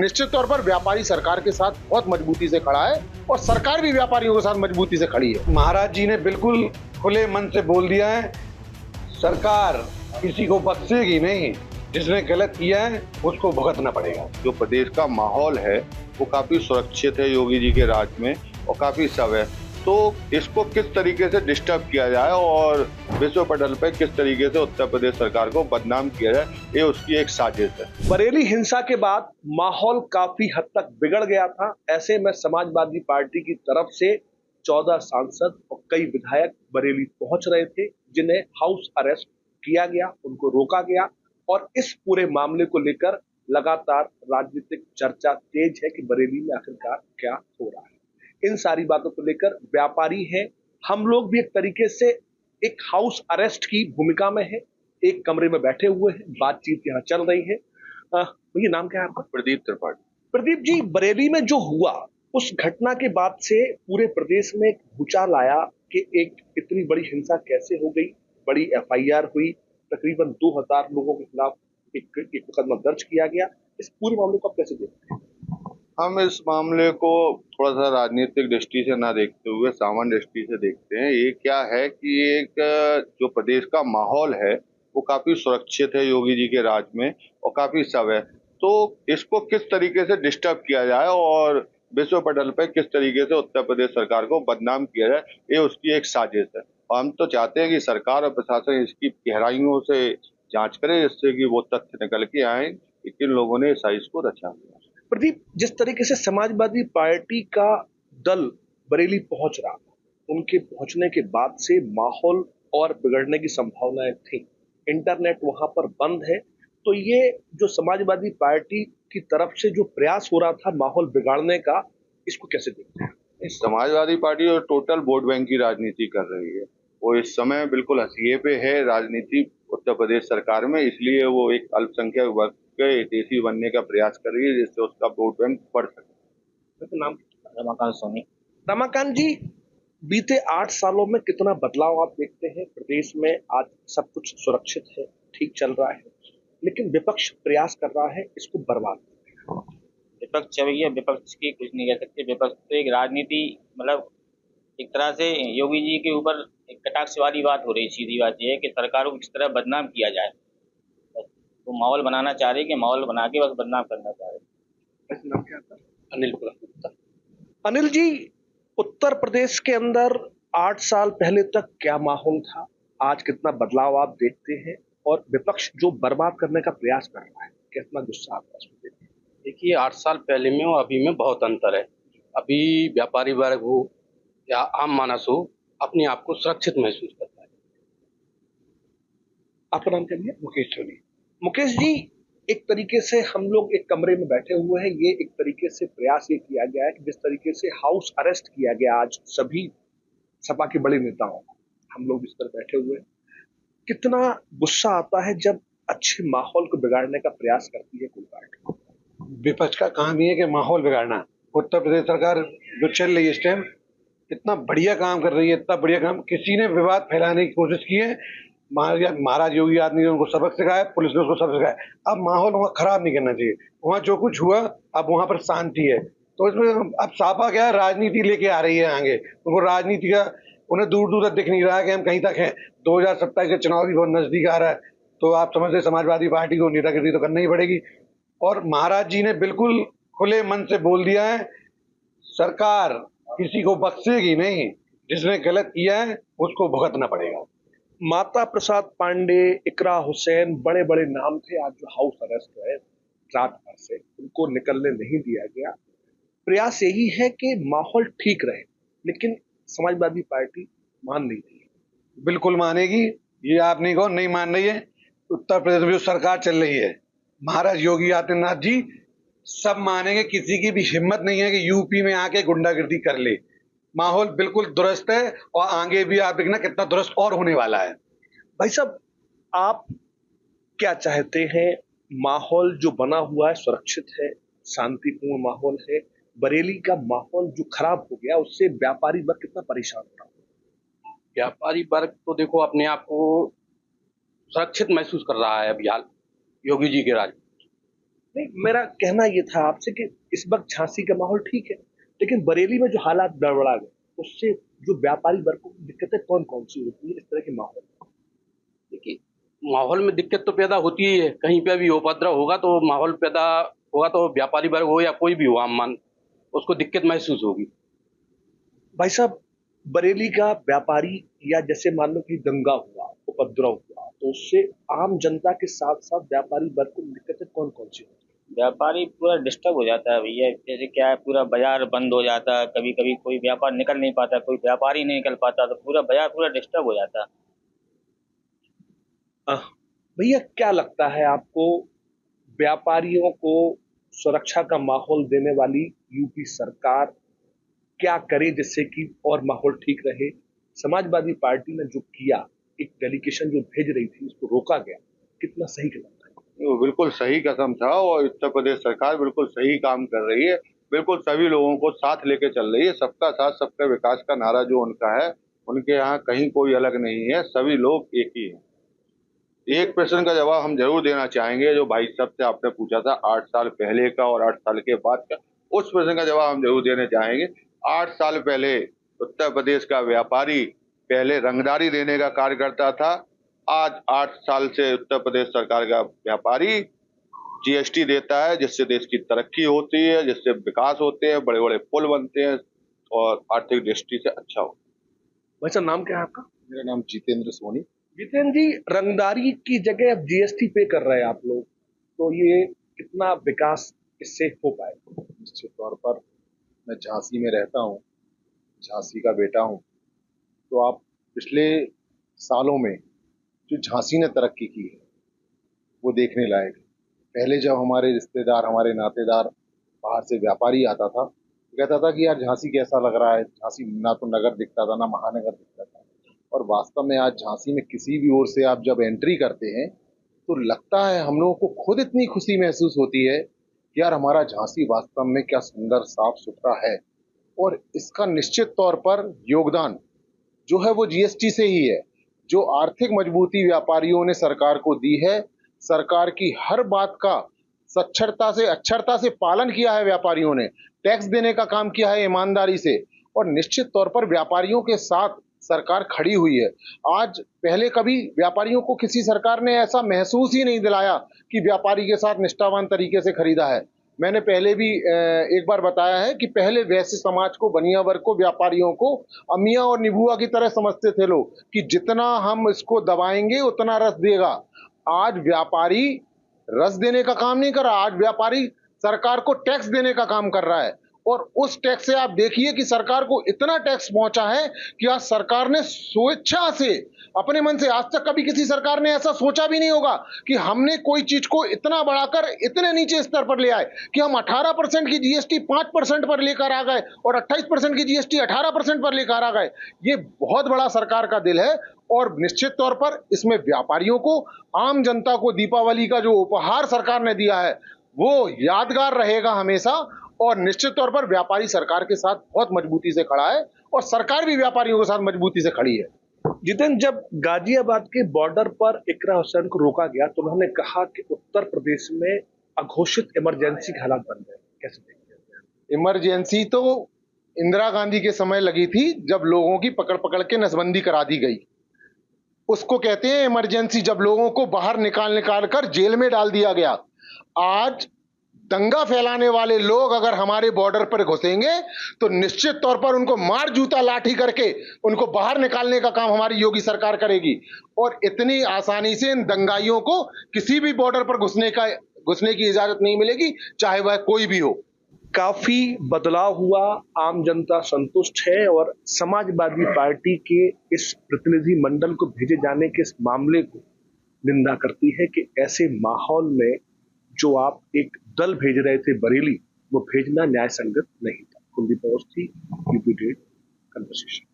निश्चित तौर पर व्यापारी सरकार के साथ बहुत मजबूती से खड़ा है और सरकार भी व्यापारियों के साथ मजबूती से खड़ी है। महाराज जी ने बिल्कुल खुले मन से बोल दिया है, सरकार किसी को बख्शेगी नहीं, जिसने गलत किया है उसको भुगतना पड़ेगा। जो प्रदेश का माहौल है वो काफी सुरक्षित है योगी जी के राज में और काफी सब है, तो इसको किस तरीके से डिस्टर्ब किया जाए और विश्व पटल पर किस तरीके से उत्तर प्रदेश सरकार को बदनाम किया जाए, ये उसकी एक साजिश है। बरेली हिंसा के बाद माहौल काफी हद तक बिगड़ गया था। ऐसे में समाजवादी पार्टी की तरफ से 14 सांसद और कई विधायक बरेली पहुंच रहे थे, जिन्हें हाउस अरेस्ट किया गया, उनको रोका गया और इस पूरे मामले को लेकर लगातार राजनीतिक चर्चा तेज है कि बरेली में आखिरकार क्या हो रहा है। इन सारी बातों को लेकर व्यापारी हैं, हम लोग भी एक तरीके से एक हाउस अरेस्ट की भूमिका में है, एक कमरे में बैठे हुए हैं, बातचीत यहाँ चल रही है। भैया नाम क्या है आपका? प्रदीप त्रिपाठी। प्रदीप जी, बरेली में जो हुआ उस घटना के बाद से पूरे प्रदेश में एक भूचाल आया कि एक इतनी बड़ी हिंसा कैसे हो गई। बड़ी एफआईआर हुई, तकरीबन 2000 लोगों के खिलाफ एक मुकदमा दर्ज किया गया। इस पूरे मामले को आप कैसे देखते हैं? हम इस मामले को थोड़ा सा राजनीतिक दृष्टि से ना देखते हुए सामान्य दृष्टि से देखते हैं। ये क्या है कि एक जो प्रदेश का माहौल है वो काफी सुरक्षित है योगी जी के राज में और काफी सब है, तो इसको किस तरीके से डिस्टर्ब किया जाए और विश्व पटल पर किस तरीके से उत्तर प्रदेश सरकार को बदनाम किया जाए, ये उसकी एक साजिश है। और हम तो चाहते हैं कि सरकार और प्रशासन इसकी गहराइयों से जांच करे, जिससे कि वो तथ्य निकल के आए कि किन लोगों ने इस साजिश को रचा। प्रदीप, जिस तरीके से समाजवादी पार्टी का दल बरेली पहुंच रहा, उनके पहुंचने के बाद से माहौल और बिगड़ने की संभावनाएं थी। इंटरनेट वहां पर बंद है, तो ये जो समाजवादी पार्टी की तरफ से जो प्रयास हो रहा था माहौल बिगाड़ने का, इसको कैसे देखते हैं? इस समाजवादी पार्टी और टोटल वोट बैंक की राजनीति कर रही है। वो इस समय बिल्कुल हसिये पे है राजनीति उत्तर प्रदेश सरकार में, इसलिए वो एक अल्पसंख्यक वर्ग के हितैषी बनने का प्रयास कर रही है, जिससे उसका वोट बैंक बढ़ सके। तो नाम? रमाकांत सोनी। रमाकांत जी, बीते 8 सालों में कितना बदलाव आप देखते हैं? प्रदेश में आज सब कुछ सुरक्षित है, ठीक चल रहा है, लेकिन विपक्ष प्रयास कर रहा है इसको बर्बाद करने का। विपक्ष भैया, विपक्ष की कुछ नहीं कह सकते। विपक्ष तो एक राजनीति, मतलब एक तरह से योगी जी के ऊपर एक कटाक्ष वाली बात हो रही। सीधी बात यह है कि सरकार को किस तरह बदनाम किया जाए, बस वो माहौल बनाना चाह रहे, कि माहौल बना के बस बदनाम करना चाह रहे। नाम क्या था? अनिल गुप्ता। अनिल जी, उत्तर प्रदेश के अंदर 8 साल पहले तक क्या माहौल था, आज कितना बदलाव आप देखते हैं, और विपक्ष जो बर्बाद करने का प्रयास कर रहा है, कितना गुस्सा आपका उसमें देखते हैं? देखिए, 8 साल पहले में और अभी में बहुत अंतर है। अभी व्यापारी वर्ग हो या आम मानस हो, अपने आप को सुरक्षित महसूस करता है। आपका नाम क्या है? मुकेश सोनी। मुकेश जी, एक तरीके से हम लोग एक कमरे में बैठे हुए हैं, ये एक तरीके से प्रयास ये किया गया है कि जिस तरीके से हाउस अरेस्ट किया गया आज सभी सपा के बड़े नेताओं, हम लोग इस पर बैठे हुए हैं। कितना गुस्सा आता है जब अच्छे माहौल को बिगाड़ने का प्रयास करती है कोई पार्टी। विपक्ष का काम ही है कि माहौल बिगाड़ना। उत्तर प्रदेश सरकार जो चल रही है इस टाइम, इतना बढ़िया काम कर रही है, इतना बढ़िया काम। किसी ने विवाद फैलाने की कोशिश की है, महाराज योगी आदमी ने उनको सबक सिखाया, पुलिस ने उसको सबक सिखाया। अब माहौल वहाँ खराब नहीं करना चाहिए। वहाँ जो कुछ हुआ, अब वहाँ पर शांति है, तो इसमें अब सापा क्या है, राजनीति लेके आ रही है आगे। उनको राजनीति का उन्हें दूर दूर तक दिख नहीं रहा है कि हम कहीं तक हैं। 2027 के चुनाव भी बहुत नजदीक आ रहा है, तो आप समझते समाजवादी पार्टी को नेतागिरी तो करनी ही पड़ेगी। और महाराज जी ने बिल्कुल खुले मन से बोल दिया है, सरकार किसी को बख्शेगी नहीं, जिसने गलत किया है उसको भुगतना पड़ेगा। माता प्रसाद पांडे, इकरा हुसैन, बड़े बड़े नाम थे, आज जो हाउस अरेस्ट है रात भर से, उनको निकलने नहीं दिया गया। प्रयास यही है कि माहौल ठीक रहे, लेकिन समाजवादी पार्टी मान नहीं रही है। बिल्कुल मानेगी, ये आप नहीं कहो नहीं मान रही है। उत्तर प्रदेश में जो सरकार चल रही है, महाराज योगी आदित्यनाथ जी सब मानेंगे। किसी की भी हिम्मत नहीं है कि यूपी में आके गुंडागिर्दी कर ले। माहौल बिल्कुल दुरुस्त है और आगे भी आप देखना कितना दुरुस्त और होने वाला है। भाई साहब, आप क्या चाहते हैं? माहौल जो बना हुआ है सुरक्षित है, शांतिपूर्ण माहौल है। बरेली का माहौल जो खराब हो गया, उससे व्यापारी वर्ग कितना परेशान हो रहा है। व्यापारी वर्ग तो देखो अपने आप को सुरक्षित महसूस कर रहा है अभी हाल योगी जी के राज में। नहीं, मेरा कहना ये था आपसे कि इस वक्त झांसी का माहौल ठीक है, लेकिन बरेली में जो हालात गड़बड़ा गए, उससे जो व्यापारी वर्ग को दिक्कतें कौन कौन सी होती है इस तरह के माहौल में? देखिए, माहौल में दिक्कत तो पैदा होती ही है। कहीं पे भी उपद्रव होगा तो माहौल पैदा होगा, तो व्यापारी वर्ग हो या कोई भी हो आम मान, उसको दिक्कत महसूस होगी। भाई साहब, बरेली का व्यापारी या जैसे मान लो कि दंगा हुआ, उपद्रव हुआ, तो उससे आम जनता के साथ साथ व्यापारी वर्ग को दिक्कतें कौन कौन सी होती व्यापारी पूरा डिस्टर्ब हो जाता है भैया। जैसे क्या है, पूरा बाजार बंद हो जाता है, कभी कभी कोई व्यापार निकल नहीं पाता, कोई व्यापारी नहीं निकल पाता, तो पूरा बाजार पूरा डिस्टर्ब हो जाता है। है? भैया, क्या लगता है आपको, व्यापारियों को सुरक्षा का माहौल देने वाली यूपी सरकार क्या करे जिससे कि और माहौल ठीक रहे? समाजवादी पार्टी ने जो किया, एक डेलीगेशन जो भेज रही थी, उसको रोका गया, कितना सही लगता है? वो बिल्कुल सही कदम था और उत्तर प्रदेश सरकार बिल्कुल सही काम कर रही है। बिल्कुल सभी लोगों को साथ लेके चल रही है। सबका साथ सबका विकास का नारा जो उनका है, उनके यहाँ कहीं कोई अलग नहीं है, सभी लोग एक ही हैं। एक प्रश्न का जवाब हम जरूर देना चाहेंगे, जो भाई साहब से आपने पूछा था 8 साल पहले का और 8 साल के बाद का, उस प्रश्न का जवाब हम जरूर देना चाहेंगे। 8 साल पहले उत्तर प्रदेश का व्यापारी पहले रंगदारी देने का कार्य करता था। आज 8 साल से उत्तर प्रदेश सरकार का व्यापारी जीएसटी देता है, जिससे देश की तरक्की होती है, जिससे विकास होते हैं, बड़े बड़े पुल बनते हैं और आर्थिक दृष्टि से अच्छा हो। वैसा नाम क्या है आपका? मेरा नाम जितेंद्र सोनी। जितेंद्र जी, रंगदारी की जगह अब जीएसटी पे कर रहे हैं आप लोग, तो ये कितना विकास इससे हो पाएगा? निश्चित तौर पर मैं झांसी में रहता हूँ, झांसी का बेटा हूँ, तो आप पिछले सालों में जो झांसी ने तरक्की की है वो देखने लायक है। पहले जब हमारे रिश्तेदार, हमारे नातेदार बाहर से व्यापारी आता था, तो कहता था कि यार झांसी कैसा लग रहा है, झांसी ना तो नगर दिखता था ना महानगर दिखता था। और वास्तव में आज झांसी में किसी भी ओर से आप जब एंट्री करते हैं तो लगता है, हम लोगों को खुद इतनी खुशी महसूस होती है कि यार हमारा झांसी वास्तव में क्या सुंदर साफ सुथरा है। और इसका निश्चित तौर पर योगदान जो है वो जीएसटी से ही है। जो आर्थिक मजबूती व्यापारियों ने सरकार को दी है, सरकार की हर बात का सच्चरता से अक्षरता से पालन किया है व्यापारियों ने, टैक्स देने का काम किया है ईमानदारी से, और निश्चित तौर पर व्यापारियों के साथ सरकार खड़ी हुई है। आज पहले कभी व्यापारियों को किसी सरकार ने ऐसा महसूस ही नहीं दिलाया कि व्यापारी के साथ निष्ठावान तरीके से खरीदा है। मैंने पहले भी एक बार बताया है कि पहले वैश्य समाज को, बनिया वर्ग को, व्यापारियों को अमिया और निबुआ की तरह समझते थे लोग कि जितना हम इसको दबाएंगे उतना रस देगा। आज व्यापारी रस देने का काम नहीं कर रहा, आज व्यापारी सरकार को टैक्स देने का काम कर रहा है। और उस टैक्स से आप देखिए कि सरकार को इतना टैक्स पहुंचा है कि आज सरकार ने स्वेच्छा से, अपने मन से, आज तक कभी किसी सरकार ने ऐसा सोचा भी नहीं होगा कि हमने कोई चीज को इतना बढ़ाकर इतने नीचे स्तर पर ले आए कि हम 18% की जीएसटी 5% पर लेकर आ गए और 28% की जीएसटी 18% पर लेकर आ गए। ये बहुत बड़ा सरकार का दिल है। और निश्चित तौर पर इसमें व्यापारियों को, आम जनता को दीपावली का जो उपहार सरकार ने दिया है वो यादगार रहेगा हमेशा। और निश्चित तौर पर व्यापारी सरकार के साथ बहुत मजबूती से खड़ा है और सरकार भी व्यापारियों के साथ मजबूती से खड़ी है। जितेंद्र, जब गाजियाबाद के बॉर्डर पर इकरा हुसैन को रोका गया तो उन्होंने कहा कि उत्तर प्रदेश में अघोषित इमरजेंसी के हालात बन गए, कैसे देखते हैं? इमरजेंसी तो इंदिरा गांधी के समय लगी थी, जब लोगों की पकड़ पकड़ के नसबंदी करा दी गई। उसको कहते हैं इमरजेंसी, जब लोगों को बाहर निकाल निकाल कर जेल में डाल दिया गया। आज दंगा फैलाने वाले लोग अगर हमारे बॉर्डर पर घुसेंगे तो निश्चित तौर पर उनको मार जूता लाठी करके उनको बाहर निकालने का काम हमारी योगी सरकार करेगी। और इतनी आसानी से इन दंगाइयों को किसी भी बॉर्डर पर घुसने की इजाजत नहीं मिलेगी, चाहे वह कोई भी हो। काफी बदलाव हुआ, आम जनता संतुष्ट है और समाजवादी पार्टी के इस प्रतिनिधि मंडल को भेजे जाने के इस मामले को निंदा करती है कि ऐसे माहौल में जो आप एक दल भेज रहे थे बरेली, वो भेजना न्याय संगत नहीं था। Kuldeep Awasthi, UP date, conversation.